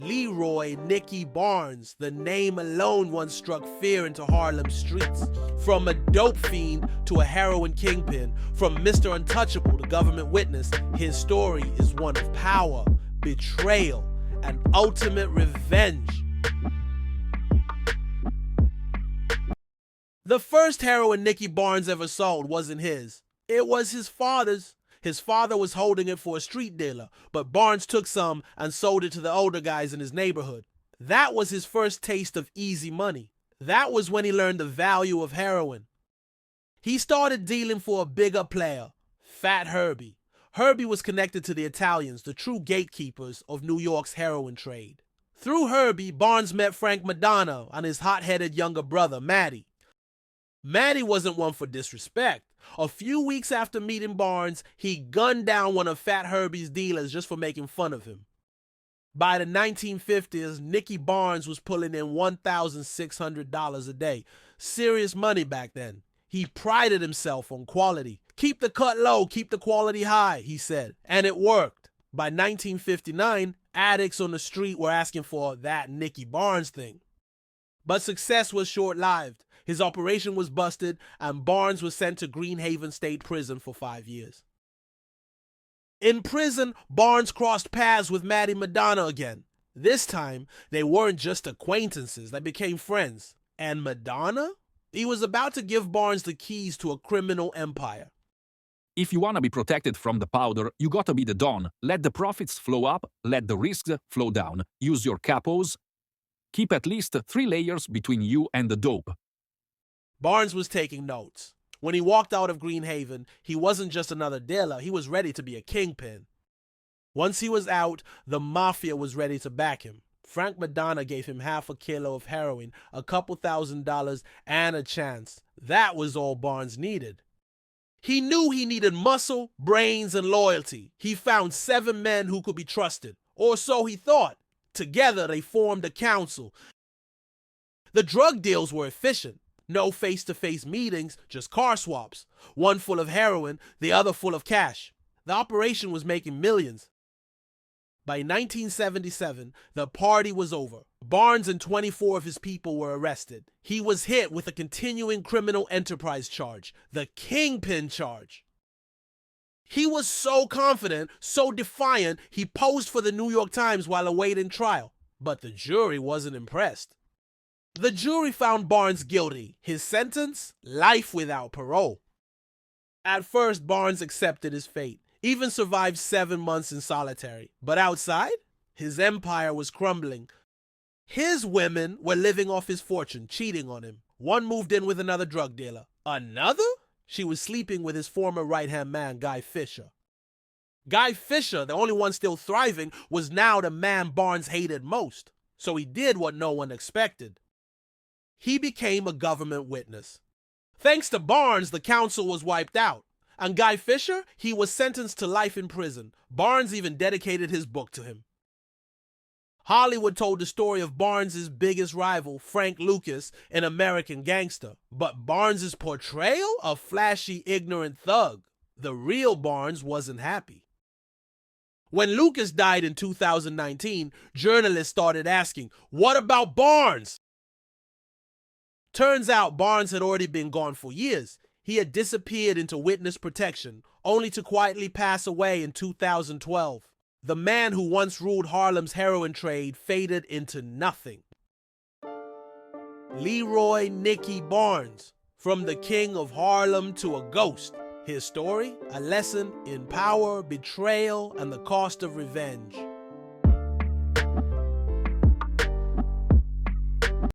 Leroy Nicky Barnes, the name alone once struck fear into Harlem streets. From a dope fiend to a heroin kingpin, from Mr. Untouchable to government witness, his story is one of power, betrayal, and ultimate revenge. The first heroin Nicky Barnes ever sold wasn't his. It was his father's. His father was holding it for a street dealer, but Barnes took some and sold it to the older guys in his neighborhood. That was his first taste of easy money. That was when he learned the value of heroin. He started dealing for a bigger player, Fat Herbie. Herbie was connected to the Italians, the true gatekeepers of New York's heroin trade. Through Herbie, Barnes met Frank Madonna and his hot-headed younger brother, Matty. Matty wasn't one for disrespect. A few weeks after meeting Barnes, he gunned down one of Fat Herbie's dealers just for making fun of him. By the 1950s, Nicky Barnes was pulling in $1,600 a day. Serious money back then. He prided himself on quality. Keep the cut low, keep the quality high, he said. And it worked. By 1959, addicts on the street were asking for that Nicky Barnes thing. But success was short-lived. His operation was busted, and Barnes was sent to Greenhaven State Prison for 5 years. In prison, Barnes crossed paths with Matty Madonna again. This time, they weren't just acquaintances, they became friends. And Madonna? He was about to give Barnes the keys to a criminal empire. If you wanna be protected from the powder, you gotta be the Don. Let the profits flow up, let the risks flow down. Use your capos. Keep at least 3 layers between you and the dope. Barnes was taking notes. When he walked out of Greenhaven, he wasn't just another dealer, he was ready to be a kingpin. Once he was out, the mafia was ready to back him. Frank Madonna gave him half a kilo of heroin, a couple $1,000s, and a chance. That was all Barnes needed. He knew he needed muscle, brains, and loyalty. He found 7 men who could be trusted, or so he thought. Together, they formed a council. The drug deals were efficient. No face-to-face meetings, just car swaps. One full of heroin, the other full of cash. The operation was making millions. By 1977, the party was over. Barnes and 24 of his people were arrested. He was hit with a continuing criminal enterprise charge, the Kingpin charge. He was so confident, so defiant, he posed for the New York Times while awaiting trial. But the jury wasn't impressed. The jury found Barnes guilty. His sentence? Life without parole. At first, Barnes accepted his fate, even survived 7 months in solitary. But outside, his empire was crumbling. His women were living off his fortune, cheating on him. One moved in with another drug dealer. Another? She was sleeping with his former right-hand man, Guy Fisher. Guy Fisher, the only one still thriving, was now the man Barnes hated most. So he did what no one expected. He became a government witness. Thanks to Barnes, the council was wiped out. And Guy Fisher, he was sentenced to life in prison. Barnes even dedicated his book to him. Hollywood told the story of Barnes' biggest rival, Frank Lucas, in American Gangster. But Barnes' portrayal? A flashy, ignorant thug. The real Barnes wasn't happy. When Lucas died in 2019, journalists started asking, "What about Barnes?" Turns out Barnes had already been gone for years. He had disappeared into witness protection, only to quietly pass away in 2012. The man who once ruled Harlem's heroin trade faded into nothing. Leroy Nicky Barnes, from the king of Harlem to a ghost. His story, a lesson in power, betrayal, and the cost of revenge.